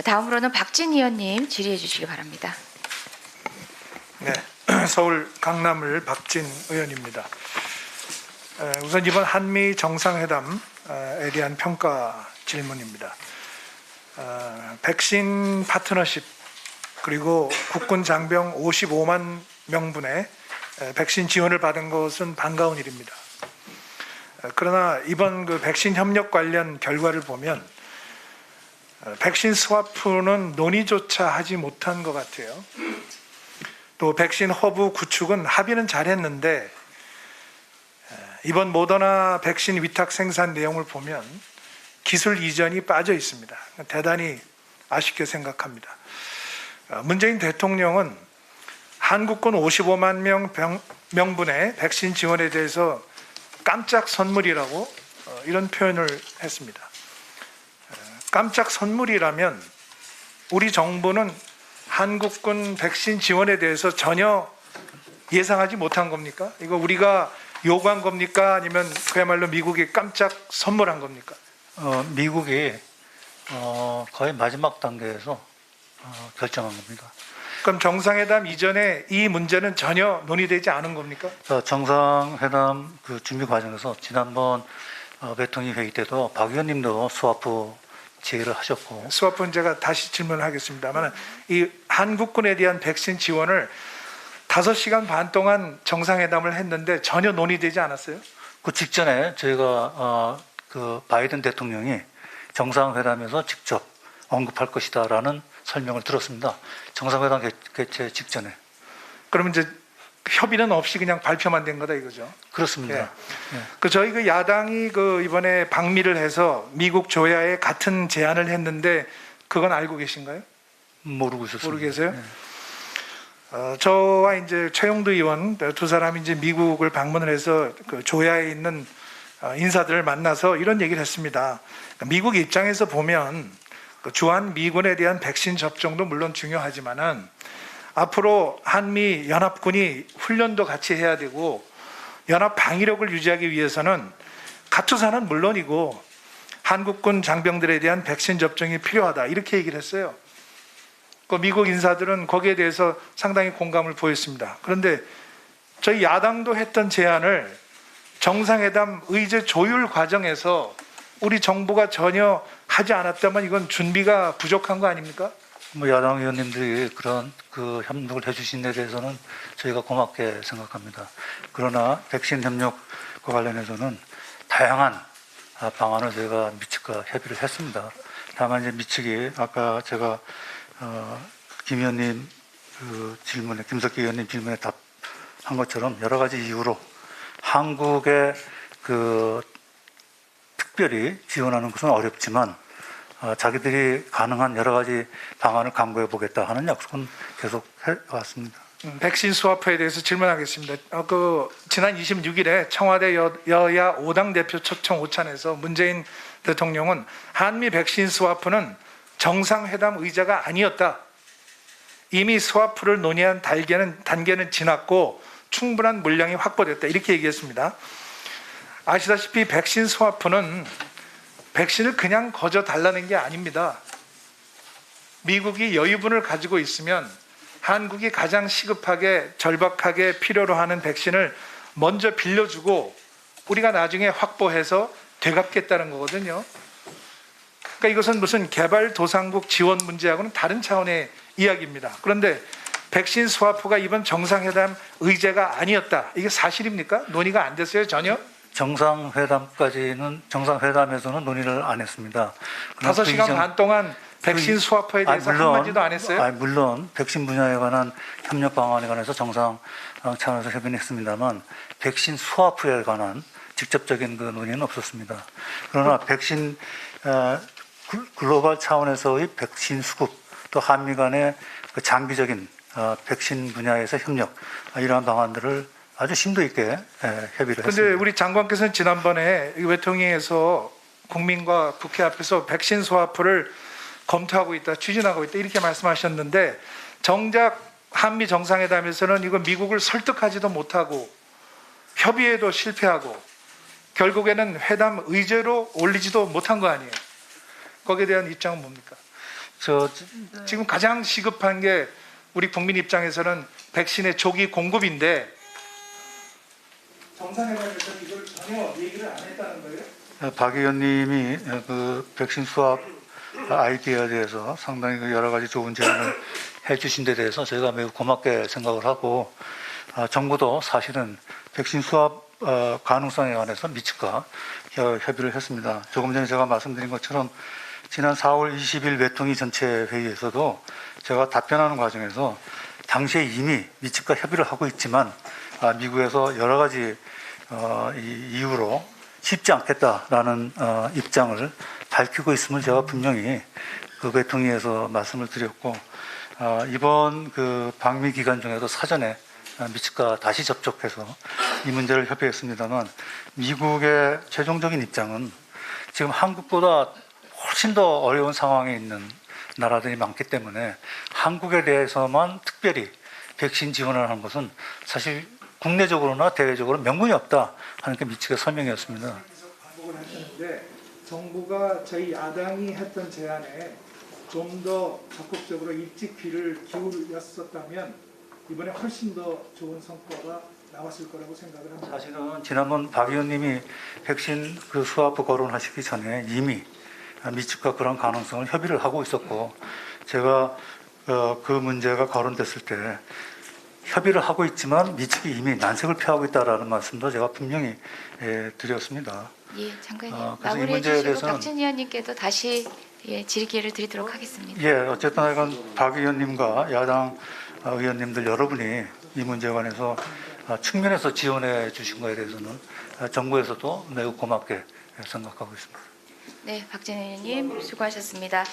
다음으로는 박진 의원님 질의해 주시기 바랍니다. 네, 서울 강남을 박진 의원입니다. 우선 이번 한미 정상회담에 대한 평가 질문입니다. 백신 파트너십 그리고 국군 장병 55만 명분의 백신 지원을 받은 것은 반가운 일입니다. 그러나 이번 그 백신 협력 관련 결과를 보면 백신 스와프는 논의조차 하지 못한 것 같아요. 또 백신 허브 구축은 합의는 잘했는데 이번 모더나 백신 위탁 생산 내용을 보면 기술 이전이 빠져 있습니다. 대단히 아쉽게 생각합니다. 문재인 대통령은 한국군 55만 명분의 백신 지원에 대해서 깜짝 선물이라고 이런 표현을 했습니다. 깜짝 선물이라면 우리 정부는 한국군 백신 지원에 대해서 전혀 예상하지 못한 겁니까? 이거 우리가 요구한 겁니까? 아니면 그야말로 미국이 깜짝 선물한 겁니까? 미국이 거의 마지막 단계에서 결정한 겁니다. 그럼 정상회담 이전에 이 문제는 전혀 논의되지 않은 겁니까? 정상회담 그 준비 과정에서 지난번 외통위 회의 때도 박 의원님도 스와프 제의를 하셨고, 스와프는 제가 다시 질문하겠습니다만 이 한국군에 대한 백신 지원을 5시간 반 동안 정상회담을 했는데 전혀 논의되지 않았어요? 그 직전에 저희가 그 바이든 대통령이 정상회담에서 직접 언급할 것이다라는 설명을 들었습니다. 정상회담 개최 직전에. 그러면 이제 협의는 없이 그냥 발표만 된 거다 이거죠? 그렇습니다. 예. 예. 그 저희 그 야당이 그 이번에 방미를 해서 미국 조야에 같은 제안을 했는데 그건 알고 계신가요? 모르고 있었습니다. 모르고 계세요? 예. 저와 이제 최용두 의원 두 사람이 이제 미국을 방문을 해서 그 조야에 있는 인사들을 만나서 이런 얘기를 했습니다. 미국 입장에서 보면 그 주한 미군에 대한 백신 접종도 물론 중요하지만은 앞으로 한미 연합군이 훈련도 같이 해야 되고 연합 방위력을 유지하기 위해서는 가투사는 물론이고 한국군 장병들에 대한 백신 접종이 필요하다 이렇게 얘기를 했어요. 그 미국 인사들은 거기에 대해서 상당히 공감을 보였습니다. 그런데 저희 야당도 했던 제안을 정상회담 의제 조율 과정에서 우리 정부가 전혀 하지 않았다면 이건 준비가 부족한 거 아닙니까? 야당 의원님들이 그런 그 협력을 해주신 데 대해서는 저희가 고맙게 생각합니다. 그러나 백신 협력과 관련해서는 다양한 방안을 저희가 미측과 협의를 했습니다. 다만 이제 미측이 아까 제가 김 의원님 그 질문에 김석기 의원님 질문에 답한 것처럼 여러 가지 이유로 한국에 그 특별히 지원하는 것은 어렵지만 자기들이 가능한 여러 가지 방안을 강구해 보겠다 하는 약속은 계속 해왔습니다. 백신 스와프에 대해서 질문하겠습니다. 지난 26일에 청와대 여야 5당 대표 초청 오찬에서 문재인 대통령은 한미 백신 스와프는 정상회담 의제가 아니었다. 이미 스와프를 논의한 단계는 지났고 충분한 물량이 확보됐다. 이렇게 얘기했습니다. 아시다시피 백신 스와프는 백신을 그냥 거저 달라는 게 아닙니다. 미국이 여유분을 가지고 있으면 한국이 가장 시급하게 절박하게 필요로 하는 백신을 먼저 빌려주고 우리가 나중에 확보해서 되갚겠다는 거거든요. 그러니까 이것은 무슨 개발도상국 지원 문제하고는 다른 차원의 이야기입니다. 그런데 백신 스와프가 이번 정상회담 의제가 아니었다. 이게 사실입니까? 논의가 안 됐어요, 전혀? 정상회담에서는 논의를 안 했습니다. 5시간 반 동안 백신 스와프에 대해서 한마디도 안 했어요? 물론 백신 분야에 관한 협력 방안에 관해서 정상 차원에서 협의는 했습니다만 백신 스와프에 관한 직접적인 그 논의는 없었습니다. 그러나 백신 글로벌 차원에서의 백신 수급 또 한미 간의 그 장기적인 백신 분야에서 협력 이러한 방안들을 아주 심도 있게 협의를 했습니다. 그런데 우리 장관께서는 지난번에 외통위에서 국민과 국회 앞에서 백신 스와프를 검토하고 있다, 추진하고 있다 이렇게 말씀하셨는데 정작 한미 정상회담에서는 이거 미국을 설득하지도 못하고 협의에도 실패하고 결국에는 회담 의제로 올리지도 못한 거 아니에요. 거기에 대한 입장은 뭡니까? 저 지금 가장 시급한 게 우리 국민 입장에서는 백신의 조기 공급인데 정상회담에서 이걸 전혀 얘기를 안 했다는 거예요? 박 의원님이 그 백신 수합 아이디어에 대해서 상당히 그 여러 가지 좋은 제안을 해주신 데 대해서 저희가 매우 고맙게 생각을 하고 정부도 사실은 백신 수합 가능성에 관해서 미측과 협의를 했습니다. 조금 전에 제가 말씀드린 것처럼 지난 4월 20일 외통위 전체 회의에서도 제가 답변하는 과정에서 당시에 이미 미측과 협의를 하고 있지만 미국에서 여러 가지 이유로 쉽지 않겠다라는 입장을 밝히고 있음을 제가 분명히 그 외통위에서 말씀을 드렸고 이번 그 방미 기간 중에도 사전에 미측과 다시 접촉해서 이 문제를 협의했습니다만 미국의 최종적인 입장은 지금 한국보다 훨씬 더 어려운 상황에 있는 나라들이 많기 때문에 한국에 대해서만 특별히 백신 지원을 하는 것은 사실 국내적으로나 대외적으로 명분이 없다 하는 게 미측의 설명이었습니다. 반복을 하셨는데 정부가 저희 야당이 했던 제안에 좀 더 적극적으로 일찍 귀를 기울였었다면 이번에 훨씬 더 좋은 성과가 나왔을 거라고 생각을 합니다. 사실은 지난번 박 의원님이 백신 그 수합부 거론하시기 전에 이미 미측과 그런 가능성을 협의를 하고 있었고 제가 그 문제가 거론됐을 때 협의를 하고 있지만 미측이 이미 난색을 표하고 있다라는 말씀도 제가 분명히 드렸습니다. 예, 장관님 그래서 이 마무리해 문제에 주시고 대해서는- 박진 의원님께도 다시 질의 기회를 드리도록 하겠습니다. 예, 어쨌든 하여간 박 의원님과 야당 의원님들 여러분이 이 문제에 관해서 측면에서 지원해 주신 것에 대해서는 정부에서도 매우 고맙게 생각하고 있습니다. 네, 박진 의원님 수고하셨습니다.